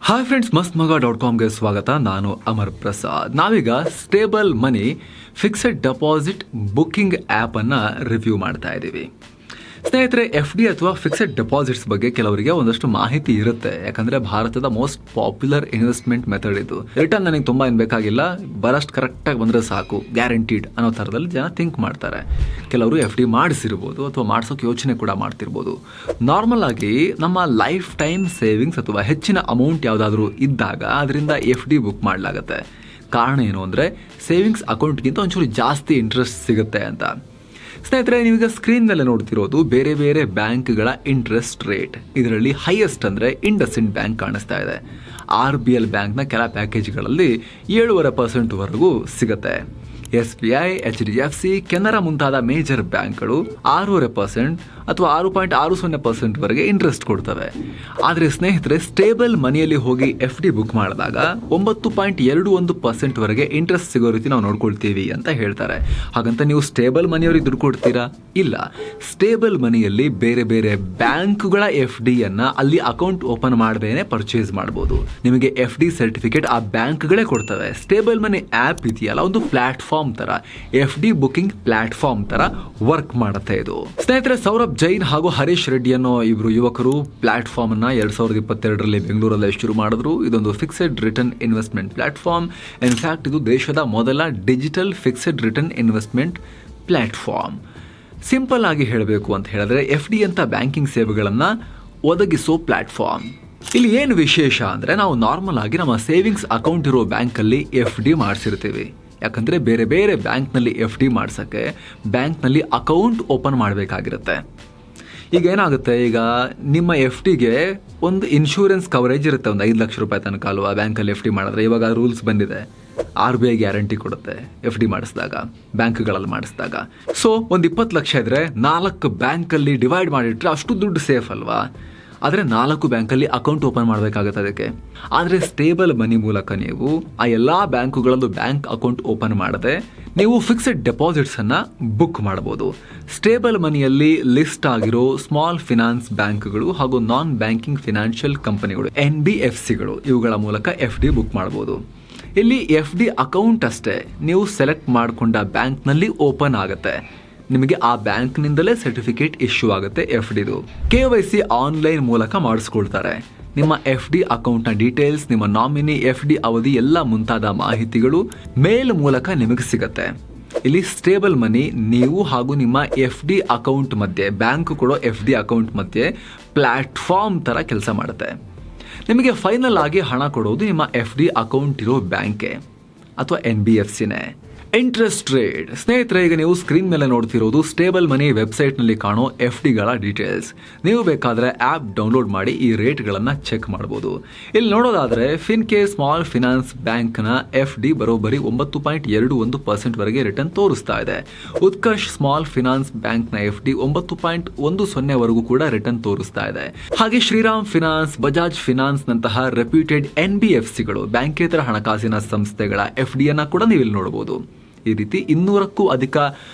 Hi friends, mastmaga.comಗೆ ಸ್ವಾಗತ. ನಾನು ಅಮರ್ ಪ್ರಸಾದ್. ನಾವೀಗ ಸ್ಟೇಬಲ್ ಮನಿ ಫಿಕ್ಸೆಡ್ ಡೆಪಾಸಿಟ್ ಬುಕ್ಕಿಂಗ್ ಆ್ಯಪನ್ನು ರಿವ್ಯೂ ಮಾಡ್ತಾ ಇದ್ದೀವಿ. ಸ್ನೇಹಿತರೆ, FD ಅಥವಾ ಫಿಕ್ಸೆಡ್ ಡೆಪಾಸಿಟ್ಸ್ ಬಗ್ಗೆ ಕೆಲವರಿಗೆ ಒಂದಷ್ಟು ಮಾಹಿತಿ ಇರುತ್ತೆ. ಯಾಕಂದರೆ ಭಾರತದ ಮೋಸ್ಟ್ ಪಾಪ್ಯುಲರ್ ಇನ್ವೆಸ್ಟ್ಮೆಂಟ್ ಮೆಥಡ್ ಇದು. ರಿಟರ್ನ್ ನನಗೆ ತುಂಬ ಏನು ಬೇಕಾಗಿಲ್ಲ, ಬರಷ್ಟು ಕರೆಕ್ಟಾಗಿ ಬಂದರೆ ಸಾಕು, ಗ್ಯಾರಂಟೀಡ್ ಅನ್ನೋ ಥರದಲ್ಲಿ ಜನ ಥಿಂಕ್ ಮಾಡ್ತಾರೆ. ಕೆಲವರು FD ಮಾಡಿಸಿರ್ಬೋದು ಅಥವಾ ಮಾಡಿಸೋಕೆ ಯೋಚನೆ ಕೂಡ ಮಾಡ್ತಿರ್ಬೋದು. ನಾರ್ಮಲ್ ಆಗಿ ನಮ್ಮ ಲೈಫ್ ಟೈಮ್ ಸೇವಿಂಗ್ಸ್ ಅಥವಾ ಹೆಚ್ಚಿನ ಅಮೌಂಟ್ ಯಾವುದಾದ್ರೂ ಇದ್ದಾಗ ಅದರಿಂದ FD ಬುಕ್ ಮಾಡಲಾಗುತ್ತೆ. ಕಾರಣ ಏನು ಅಂದರೆ ಸೇವಿಂಗ್ಸ್ ಅಕೌಂಟ್ಗಿಂತ ಒಂಚೂರು ಜಾಸ್ತಿ ಇಂಟ್ರೆಸ್ಟ್ ಸಿಗುತ್ತೆ ಅಂತ. ಸ್ನೇಹಿತರೆ, ನೀವೀಗ ಸ್ಕ್ರೀನ್ ಮೇಲೆ ನೋಡ್ತಿರೋದು ಬೇರೆ ಬೇರೆ ಬ್ಯಾಂಕ್ಗಳ ಇಂಟ್ರೆಸ್ಟ್ ರೇಟ್. ಇದರಲ್ಲಿ ಹೈಯೆಸ್ಟ್ ಅಂದರೆ ಇಂಡಸ್ಇಂಡ್ ಬ್ಯಾಂಕ್ ಕಾಣಿಸ್ತಾ ಇದೆ. RBL ಬ್ಯಾಂಕ್ನ ಕೆಲ ಪ್ಯಾಕೇಜ್ಗಳಲ್ಲಿ 7.5% ವರೆಗೂ ಸಿಗುತ್ತೆ. SBI, HDFC, ಕೆನರಾ ಮುಂತಾದ ಮೇಜರ್ ಬ್ಯಾಂಕ್ಗಳು 6.5% ಅಥವಾ 6.60% ವರೆಗೆ ಇಂಟ್ರೆಸ್ಟ್ ಕೊಡ್ತವೆ. ಆದರೆ ಸ್ನೇಹಿತರೆ, ಸ್ಟೇಬಲ್ ಮನಿಯಲ್ಲಿ ಹೋಗಿ FD ಬುಕ್ ಮಾಡಿದಾಗ 9.21% ವರೆಗೆ ಇಂಟ್ರೆಸ್ಟ್ ಸಿಗೋ ರೀತಿ ನಾವು ನೋಡ್ಕೊಳ್ತೀವಿ ಅಂತ ಹೇಳ್ತಾರೆ. ಹಾಗಂತ ನೀವು ಸ್ಟೇಬಲ್ ಮನಿಯವರಿಗೆ ದುಡ್ಡು ಕೊಡ್ತೀರಾ? ಇಲ್ಲ. ಸ್ಟೇಬಲ್ ಮನಿಯಲ್ಲಿ ಬೇರೆ ಬೇರೆ ಬ್ಯಾಂಕ್ಗಳ FDಯನ್ನು ಅಲ್ಲಿ ಅಕೌಂಟ್ ಓಪನ್ ಮಾಡದೇನೆ ಪರ್ಚೇಸ್ ಮಾಡ್ಬೋದು. ನಿಮಗೆ FD ಸರ್ಟಿಫಿಕೇಟ್ ಆ ಬ್ಯಾಂಕ್ಗಳೇ ಕೊಡ್ತವೆ. ಸ್ಟೇಬಲ್ ಮನಿ ಆ್ಯಪ್ ಇದೆಯಲ್ಲ, ಒಂದು ಪ್ಲಾಟ್ಫಾರ್ಮ್ ತರ, FD ಬುಕಿಂಗ್ ಪ್ಲಾಟ್ಫಾರ್ಮ್ ತರ ವರ್ಕ್ ಮಾಡುತ್ತೆ ಇದು. ಸ್ನೇಹಿತರೆ, ಸೌರಭ್ ಜೈನ್ ಹಾಗೂ ಹರೀಶ್ ರೆಡ್ಡಿ ಅನ್ನೋ ಇಬ್ರು ಯುವಕರು ಪ್ಲಾಟ್ಫಾರ್ಮ್ ಅನ್ನ 2022ರಲ್ಲಿ ಬೆಂಗಳೂರಲ್ಲಿ ಶುರು ಮಾಡಿದ್ರು. ಇದೊಂದು fixed return investment platform. In fact ಇದು ದೇಶದ ಮೊದಲ digital fixed return investment platform. Simple ಆಗಿ ಹೇಳಬೇಕು ಅಂತ ಹೇಳಿದ್ರೆ, FD ಅಂತ ಬ್ಯಾಂಕಿಂಗ್ ಸೇವೆಗಳನ್ನು ಒದಗಿಸೋ ಪ್ಲಾಟ್ಫಾರ್ಮ್. ಇಲ್ಲಿ ಏನು ವಿಶೇಷ ಅಂದರೆ, ನಾವು ನಾರ್ಮಲ್ ಆಗಿ ನಮ್ಮ ಸೇವಿಂಗ್ಸ್ ಅಕೌಂಟ್ ಇರೋ ಬ್ಯಾಂಕಲ್ಲಿ FD ಮಾಡಿಸಿರ್ತೀವಿ. ಯಾಕಂದರೆ ಬೇರೆ ಬೇರೆ ಬ್ಯಾಂಕ್ನಲ್ಲಿ FD ಮಾಡ್ಸೋಕ್ಕೆ ಬ್ಯಾಂಕ್ನಲ್ಲಿ ಅಕೌಂಟ್ ಓಪನ್ ಮಾಡಬೇಕಾಗಿರುತ್ತೆ. ಈಗ ಏನಾಗುತ್ತೆ, ಈಗ ನಿಮ್ಮ FDಗೆ ಒಂದು ಇನ್ಶೂರೆನ್ಸ್ ಕವರೇಜ್ ಇರುತ್ತೆ, ಒಂದು 5 ಲಕ್ಷ ರೂಪಾಯಿ ತನಕ ಅಲ್ವಾ ಬ್ಯಾಂಕಲ್ಲಿ FD ಮಾಡಿದ್ರೆ. ಇವಾಗ ರೂಲ್ಸ್ ಬಂದಿದೆ, RBI ಗ್ಯಾರಂಟಿ ಕೊಡುತ್ತೆ FD ಮಾಡಿಸಿದಾಗ, ಬ್ಯಾಂಕ್ಗಳಲ್ಲಿ ಮಾಡಿಸಿದಾಗ. ಸೊ ಒಂದು 20 ಲಕ್ಷ ಇದ್ರೆ 4 ಬ್ಯಾಂಕಲ್ಲಿ ಡಿವೈಡ್ ಮಾಡಿಟ್ರೆ ಅಷ್ಟು ದುಡ್ಡು ಸೇಫ್ ಅಲ್ವಾ? ಆದರೆ 4 ಬ್ಯಾಂಕಲ್ಲಿ ಅಕೌಂಟ್ ಓಪನ್ ಮಾಡಬೇಕಾಗುತ್ತೆ ಅದಕ್ಕೆ. ಆದರೆ ಸ್ಟೇಬಲ್ ಮನಿ ಮೂಲಕ ನೀವು ಆ ಎಲ್ಲ ಬ್ಯಾಂಕುಗಳಲ್ಲೂ ಬ್ಯಾಂಕ್ ಅಕೌಂಟ್ ಓಪನ್ ಮಾಡದೆ ನೀವು ಫಿಕ್ಸೆಡ್ ಡೆಪಾಸಿಟ್ಸನ್ನು ಬುಕ್ ಮಾಡ್ಬೋದು. ಸ್ಟೇಬಲ್ ಮನಿಯಲ್ಲಿ ಲಿಸ್ಟ್ ಆಗಿರೋ ಸ್ಮಾಲ್ ಫಿನಾನ್ಸ್ ಬ್ಯಾಂಕ್ಗಳು ಹಾಗೂ ನಾನ್ ಬ್ಯಾಂಕಿಂಗ್ ಫಿನಾನ್ಷಿಯಲ್ ಕಂಪನಿಗಳು, NBFCಗಳು, ಇವುಗಳ ಮೂಲಕ FD ಬುಕ್ ಮಾಡ್ಬೋದು. ಇಲ್ಲಿ FD ಅಕೌಂಟ್ ಅಷ್ಟೇ ನೀವು ಸೆಲೆಕ್ಟ್ ಮಾಡಿಕೊಂಡ ಬ್ಯಾಂಕ್ನಲ್ಲಿ ಓಪನ್ ಆಗುತ್ತೆ. ನಿಮಗೆ ಆ ಬ್ಯಾಂಕ್ನಿಂದಲೇ ಸರ್ಟಿಫಿಕೇಟ್ ಇಶ್ಯೂ ಆಗುತ್ತೆ FDದು. KYC ಆನ್ಲೈನ್ ಮೂಲಕ ಮಾಡಿಸ್ಕೊಳ್ತಾರೆ. ನಿಮ್ಮ FD ಅಕೌಂಟ್ನ ಡೀಟೇಲ್ಸ್, ನಿಮ್ಮ ನಾಮಿನಿ, FD ಅವಧಿ ಎಲ್ಲ ಮುಂತಾದ ಮಾಹಿತಿಗಳು ಮೇಲ್ ಮೂಲಕ ನಿಮಗೆ ಸಿಗುತ್ತೆ. ಇಲ್ಲಿ ಸ್ಟೇಬಲ್ ಮನಿ ನೀವು ಹಾಗೂ ನಿಮ್ಮ FD ಅಕೌಂಟ್ ಮಧ್ಯೆ, ಬ್ಯಾಂಕ್ ಕೊಡೋ FD ಅಕೌಂಟ್ ಮಧ್ಯೆ ಪ್ಲಾಟ್ಫಾರ್ಮ್ ಥರ ಕೆಲಸ ಮಾಡುತ್ತೆ. ನಿಮಗೆ ಫೈನಲ್ ಆಗಿ ಹಣ ಕೊಡೋದು ನಿಮ್ಮ FD ಅಕೌಂಟ್ ಇರೋ ಬ್ಯಾಂಕೇ ಅಥವಾ NBFCನೇ. Interest rate. ಸ್ನೇಹಿತರೆ, ಈಗ ನೀವು ಸ್ಕ್ರೀನ್ ಮೇಲೆ ನೋಡ್ತಿರೋದು ಸ್ಟೇಬಲ್ ಮನಿ ವೆಬ್ಸೈಟ್ನಲ್ಲಿ ಕಾಣೋ FDಗಳ ಡೀಟೇಲ್ಸ್. ನೀವು ಬೇಕಾದರೆ ಆ್ಯಪ್ ಡೌನ್ಲೋಡ್ ಮಾಡಿ ಈ ರೇಟ್ಗಳನ್ನು ಚೆಕ್ ಮಾಡ್ಬೋದು. ಇಲ್ಲಿ ನೋಡೋದಾದರೆ, ಫಿನ್ಕೇರ್ ಸ್ಮಾಲ್ ಫಿನಾನ್ಸ್ ಬ್ಯಾಂಕ್ನ FD ಬರೋಬ್ಬರಿ 9.21% ವರೆಗೆ ರಿಟರ್ನ್ ತೋರಿಸ್ತಾ ಇದೆ. ಉತ್ಕರ್ಷ್ ಸ್ಮಾಲ್ ಫಿನಾನ್ಸ್ ಬ್ಯಾಂಕ್ನ FD 9.10 ವರೆಗೂ ಕೂಡ ರಿಟರ್ನ್ ತೋರಿಸ್ತಾ ಇದೆ. ಹಾಗೆ ಶ್ರೀರಾಮ್ ಫಿನಾನ್ಸ್, ಬಜಾಜ್ ಫಿನಾನ್ಸ್ ನಂತಹ ರೆಪ್ಯೂಟೆಡ್ NBFCಗಳು, ಬ್ಯಾಂಕೇತರ ಹಣಕಾಸಿನ ಸಂಸ್ಥೆಗಳ FDಯನ್ನು ಕೂಡ ನೀವು ಇಲ್ಲಿ ನೋಡಬಹುದು. ಈ ರೀತಿ 200ಕ್ಕೂ ಅಧಿಕ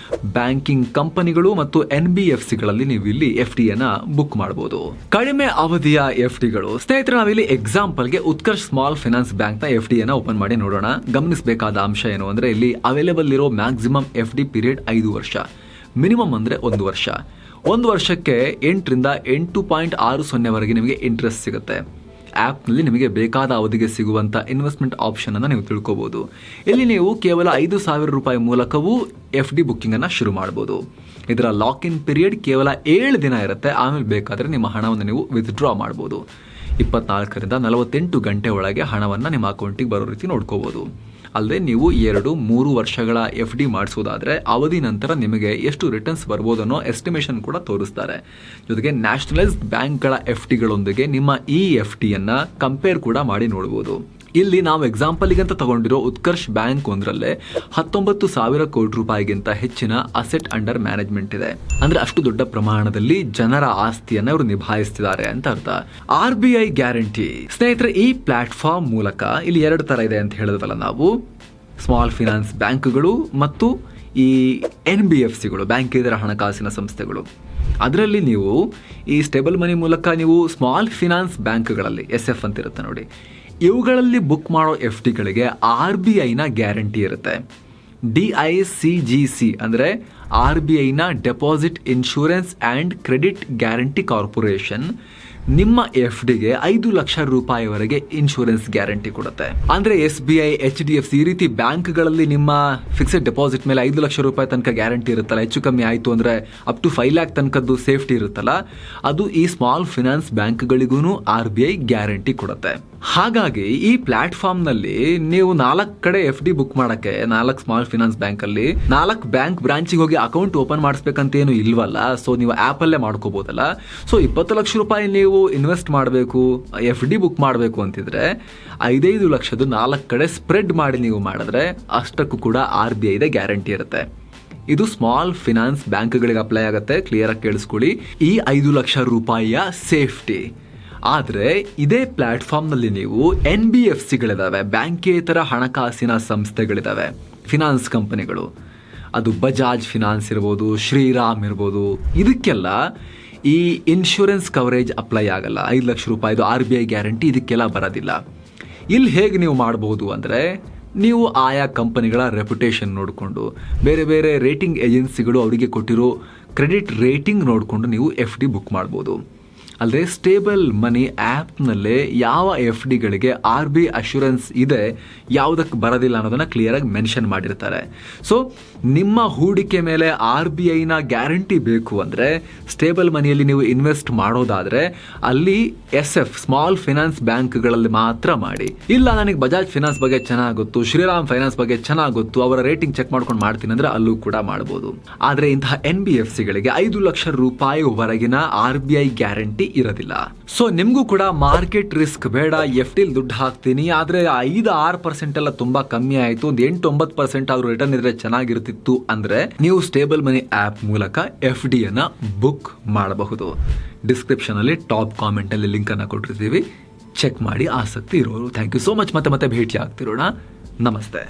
ಬ್ಯಾಂಕಿಂಗ್ ಕಂಪನಿಗಳು ಮತ್ತು NBFCಗಳಲ್ಲಿ ನೀವು ಇಲ್ಲಿ FDಯನ್ನು ಬುಕ್ ಮಾಡಬಹುದು. ಕಡಿಮೆ ಅವಧಿಯ FDಗಳು. ಸ್ನೇಹಿತರೆ, ನಾವಿಲ್ಲಿ ಎಕ್ಸಾಂಪಲ್ಗೆ ಉತ್ಕರ್ಷ್ ಸ್ಮಾಲ್ ಫಿನಾನ್ಸ್ ಬ್ಯಾಂಕ್ನ FDಯನ್ನು ಓಪನ್ ಮಾಡಿ ನೋಡೋಣ. ಗಮನಿಸಬೇಕಾದ ಅಂಶ ಏನು ಅಂದರೆ, ಇಲ್ಲಿ ಅವೈಲೇಬಲ್ ಇರೋ ಮ್ಯಾಕ್ಸಿಮಮ್ FD ಪೀರಿಯಡ್ 5 ವರ್ಷ, ಮಿನಿಮಮ್ ಅಂದರೆ 1 ವರ್ಷ. 1 ವರ್ಷಕ್ಕೆ 8ರಿಂದ 8.60 ವರೆಗೆ ನಿಮಗೆ ಇಂಟ್ರೆಸ್ಟ್ ಸಿಗುತ್ತೆ. ಆ್ಯಪ್ನಲ್ಲಿ ನಿಮಗೆ ಬೇಕಾದ ಅವಧಿಗೆ ಸಿಗುವಂಥ ಇನ್ವೆಸ್ಟ್ಮೆಂಟ್ ಆಪ್ಷನನ್ನು ನೀವು ತಿಳ್ಕೊಬೋದು. ಇಲ್ಲಿ ನೀವು ಕೇವಲ 5,000 ರೂಪಾಯಿ ಮೂಲಕವೂ FD ಬುಕ್ಕಿಂಗನ್ನು ಶುರು ಮಾಡ್ಬೋದು. ಇದರ ಲಾಕ್ ಇನ್ ಪೀರಿಯಡ್ ಕೇವಲ 7 ದಿನ ಇರುತ್ತೆ. ಆಮೇಲೆ ಬೇಕಾದರೆ ನಿಮ್ಮ ಹಣವನ್ನು ನೀವು ವಿತ್ಡ್ರಾ ಮಾಡ್ಬೋದು. 24ರಿಂದ 48 ಗಂಟೆ ಒಳಗೆ ಹಣವನ್ನು ನಿಮ್ಮ ಅಕೌಂಟಿಗೆ ಬರೋ ರೀತಿ ನೋಡ್ಕೋಬೋದು. ಅಲ್ಲದೆ ನೀವು 2-3 ವರ್ಷಗಳ FD ಮಾಡಿಸೋದಾದರೆ ಅವಧಿ ನಂತರ ನಿಮಗೆ ಎಷ್ಟು ರಿಟರ್ನ್ಸ್ ಬರ್ಬೋದು ಅನ್ನೋ ಎಸ್ಟಿಮೇಷನ್ ಕೂಡ ತೋರಿಸ್ತಾರೆ. ಜೊತೆಗೆ ನ್ಯಾಷನಲೈಸ್ಡ್ ಬ್ಯಾಂಕ್ಗಳ FDಗಳೊಂದಿಗೆ ನಿಮ್ಮ ಈ FDಯನ್ನು ಕಂಪೇರ್ ಕೂಡ ಮಾಡಿ ನೋಡ್ಬೋದು. ಇಲ್ಲಿ ನಾವು ಎಕ್ಸಾಂಪಲ್ಗಂತ ತಗೊಂಡಿರೋ ಉತ್ಕರ್ಷ್ ಬ್ಯಾಂಕ್ ಒಂದರಲ್ಲೇ 19,000 ಕೋಟಿ ರೂಪಾಯಿಗಿಂತ ಹೆಚ್ಚಿನ ಅಸೆಟ್ ಅಂಡರ್ ಮ್ಯಾನೇಜ್ಮೆಂಟ್ ಇದೆ. ಅಂದ್ರೆ ಅಷ್ಟು ದೊಡ್ಡ ಪ್ರಮಾಣದಲ್ಲಿ ಜನರ ಆಸ್ತಿಯನ್ನು ಅವರು ನಿಭಾಯಿಸ್ತಿದ್ದಾರೆ ಅಂತ ಅರ್ಥ. RBI guarantee. ಸ್ನೇಹಿತರೆ, ಈ ಪ್ಲಾಟ್ಫಾರ್ಮ್ ಮೂಲಕ ಇಲ್ಲಿ 2 ತರ ಇದೆ ಅಂತ ಹೇಳಿದ್ವಲ್ಲ ನಾವು, ಸ್ಮಾಲ್ ಫಿನಾನ್ಸ್ ಬ್ಯಾಂಕ್ಗಳು ಮತ್ತು ಈ NBFCಗಳು, ಬ್ಯಾಂಕೇತರ ಹಣಕಾಸಿನ ಸಂಸ್ಥೆಗಳು. ಅದರಲ್ಲಿ ನೀವು ಈ ಸ್ಟೇಬಲ್ ಮನಿ ಮೂಲಕ ನೀವು ಸ್ಮಾಲ್ ಫಿನಾನ್ಸ್ ಬ್ಯಾಂಕ್ಗಳಲ್ಲಿ SF ಅಂತ ಇರುತ್ತೆ ನೋಡಿ, ಇವುಗಳಲ್ಲಿ ಬುಕ್ ಮಾಡೋ FDಗಳಿಗೆ RBIನ ಗ್ಯಾರಂಟಿ ಇರುತ್ತೆ. DICGC ಅಂದರೆ RBIನ deposit insurance and credit guarantee corporation ನಿಮ್ಮ FDಗೆ 5 ಲಕ್ಷ ರೂಪಾಯಿವರೆಗೆ ಇನ್ಶೂರೆನ್ಸ್ ಗ್ಯಾರಂಟಿ ಕೊಡುತ್ತೆ. ಅಂದರೆ SBI, HDFC ಈ ರೀತಿ ಬ್ಯಾಂಕ್ಗಳಲ್ಲಿ ನಿಮ್ಮ ಫಿಕ್ಸೆಡ್ ಡೆಪಾಸಿಟ್ ಮೇಲೆ 5 ಲಕ್ಷ ರೂಪಾಯಿ ತನಕ ಗ್ಯಾರಂಟಿ ಇರುತ್ತಲ್ಲ, ಹೆಚ್ಚು ಕಮ್ಮಿ ಆಯಿತು ಅಂದರೆ ಅಪ್ ಟು 5 ಲ್ಯಾಕ್ ತನಕದ್ದು ಸೇಫ್ಟಿ ಇರುತ್ತಲ್ಲ, ಅದು ಈ ಸ್ಮಾಲ್ ಫಿನಾನ್ಸ್ ಬ್ಯಾಂಕ್ಗಳಿಗೂ RBI ಗ್ಯಾರಂಟಿ ಕೊಡುತ್ತೆ. ಹಾಗಾಗಿ ಈ ಪ್ಲಾಟ್ಫಾರ್ಮ್ನಲ್ಲಿ ನೀವು 4 ಕಡೆ FD ಬುಕ್ ಮಾಡೋಕ್ಕೆ 4 ಸ್ಮಾಲ್ ಫಿನಾನ್ಸ್ ಬ್ಯಾಂಕಲ್ಲಿ 4 ಬ್ಯಾಂಕ್ ಬ್ರಾಂಚಿಗೆ ಹೋಗಿ ಅಕೌಂಟ್ ಓಪನ್ ಮಾಡಿಸ್ಬೇಕಂತ ಏನು ಇಲ್ವಲ್ಲ. ಸೊ ನೀವು ಆ್ಯಪಲ್ಲೇ ಮಾಡ್ಕೋಬೋದಲ್ಲ. ಸೊ 20 ಲಕ್ಷ ರೂಪಾಯಿ ನೀವು ಇನ್ವೆಸ್ಟ್ ಮಾಡಬೇಕು, FD ಬುಕ್ ಮಾಡಬೇಕು ಅಂತಿದ್ರೆ 5 ಲಕ್ಷದ್ದು 4 ಕಡೆ ಸ್ಪ್ರೆಡ್ ಮಾಡಿ ನೀವು ಮಾಡಿದ್ರೆ ಅಷ್ಟಕ್ಕೂ ಕೂಡ RBIದ ಗ್ಯಾರಂಟಿ ಇರುತ್ತೆ. ಇದು ಸ್ಮಾಲ್ ಫಿನಾನ್ಸ್ ಬ್ಯಾಂಕ್ಗಳಿಗೆ ಅಪ್ಲೈ ಆಗುತ್ತೆ. ಕ್ಲಿಯರಾಗಿ ಕೇಳಿಸ್ಕೊಳ್ಳಿ, ಈ 5 ಲಕ್ಷ ರೂಪಾಯಿಯ ಸೇಫ್ಟಿ. ಆದರೆ ಇದೇ ಪ್ಲಾಟ್ಫಾರ್ಮ್ನಲ್ಲಿ ನೀವು NBFCಗಳಿದ್ದಾವೆ, ಬ್ಯಾಂಕೇತರ ಹಣಕಾಸಿನ ಸಂಸ್ಥೆಗಳಿದ್ದಾವೆ, ಫಿನಾನ್ಸ್ ಕಂಪನಿಗಳು. ಅದು ಬಜಾಜ್ ಫಿನಾನ್ಸ್ ಇರ್ಬೋದು, ಶ್ರೀರಾಮ್ ಇರ್ಬೋದು. ಇದಕ್ಕೆಲ್ಲ ಈ ಇನ್ಶೂರೆನ್ಸ್ ಕವರೇಜ್ ಅಪ್ಲೈ ಆಗಲ್ಲ. 5 ಲಕ್ಷ ರೂಪಾಯಿದು RBI ಗ್ಯಾರಂಟಿ ಇದಕ್ಕೆಲ್ಲ ಬರೋದಿಲ್ಲ. ಇಲ್ಲಿ ಹೇಗೆ ನೀವು ಮಾಡ್ಬೋದು ಅಂದರೆ, ನೀವು ಆಯಾ ಕಂಪನಿಗಳ ರೆಪ್ಯುಟೇಷನ್ ನೋಡಿಕೊಂಡು, ಬೇರೆ ಬೇರೆ ರೇಟಿಂಗ್ ಏಜೆನ್ಸಿಗಳು ಅವರಿಗೆ ಕೊಟ್ಟಿರೋ ಕ್ರೆಡಿಟ್ ರೇಟಿಂಗ್ ನೋಡಿಕೊಂಡು ನೀವು FD ಬುಕ್ ಮಾಡ್ಬೋದು. ಅಲ್ಲದೆ ಸ್ಟೇಬಲ್ ಮನಿ ಆ್ಯಪ್ನಲ್ಲೇ ಯಾವ FDಗಳಿಗೆ RBI ಅಶ್ಯೂರೆನ್ಸ್ ಇದೆ, ಯಾವುದಕ್ಕೆ ಬರೋದಿಲ್ಲ ಅನ್ನೋದನ್ನು ಕ್ಲಿಯರಾಗಿ ಮೆನ್ಷನ್ ಮಾಡಿರ್ತಾರೆ. ಸೊ ನಿಮ್ಮ ಹೂಡಿಕೆ ಮೇಲೆ RBIನ ಗ್ಯಾರಂಟಿ ಬೇಕು ಅಂದರೆ ಸ್ಟೇಬಲ್ ಮನಿಯಲ್ಲಿ ನೀವು ಇನ್ವೆಸ್ಟ್ ಮಾಡೋದಾದರೆ ಅಲ್ಲಿ SF ಸ್ಮಾಲ್ ಫಿನಾನ್ಸ್ ಬ್ಯಾಂಕ್ಗಳಲ್ಲಿ ಮಾತ್ರ ಮಾಡಿ. ಇಲ್ಲ ನನಗೆ ಬಜಾಜ್ ಫಿನಾನ್ಸ್ ಬಗ್ಗೆ ಚೆನ್ನಾಗಿ ಗೊತ್ತು, ಶ್ರೀರಾಮ್ ಫೈನಾನ್ಸ್ ಬಗ್ಗೆ ಚೆನ್ನಾಗಿ ಗೊತ್ತು, ಅವರ ರೇಟಿಂಗ್ ಚೆಕ್ ಮಾಡ್ಕೊಂಡು ಮಾಡ್ತೀನಿ ಅಂದರೆ ಅಲ್ಲೂ ಕೂಡ ಮಾಡ್ಬೋದು. ಆದರೆ ಇಂತಹ NBFCಗಳಿಗೆ 5 ಲಕ್ಷ ರೂಪಾಯಿವರೆಗಿನ RBI ಗ್ಯಾರಂಟಿ ಇರೋದಿಲ್ಲ. ಸೊ ನಿಮಗೂ ಕೂಡ ಮಾರ್ಕೆಟ್ ರಿಸ್ಕ್ ಬೇಡ, FDಲಿ ದುಡ್ಡು ಹಾಕ್ತೀನಿ, ಆದರೆ 5-6% ಎಲ್ಲ ತುಂಬಾ ಕಮ್ಮಿ ಆಯಿತು, ಒಂದು 8-9% ಆದ್ರೂ ರಿಟರ್ನ್ ಇದ್ರೆ ಚೆನ್ನಾಗಿರ್ತಿತ್ತು ಅಂದರೆ ನೀವು ಸ್ಟೇಬಲ್ ಮನಿ ಆ್ಯಪ್ ಮೂಲಕ FDಯನ್ನು ಬುಕ್ ಮಾಡಬಹುದು. ಡಿಸ್ಕ್ರಿಪ್ಷನಲ್ಲಿ ಟಾಪ್ ಕಾಮೆಂಟಲ್ಲಿ ಲಿಂಕನ್ನು ಕೊಟ್ಟಿರ್ತೀವಿ, ಚೆಕ್ ಮಾಡಿ ಆಸಕ್ತಿ ಇರೋರು. Thank you so much. ಮತ್ತೆ ಭೇಟಿ ಆಗ್ತಿರೋಣ. ನಮಸ್ತೆ.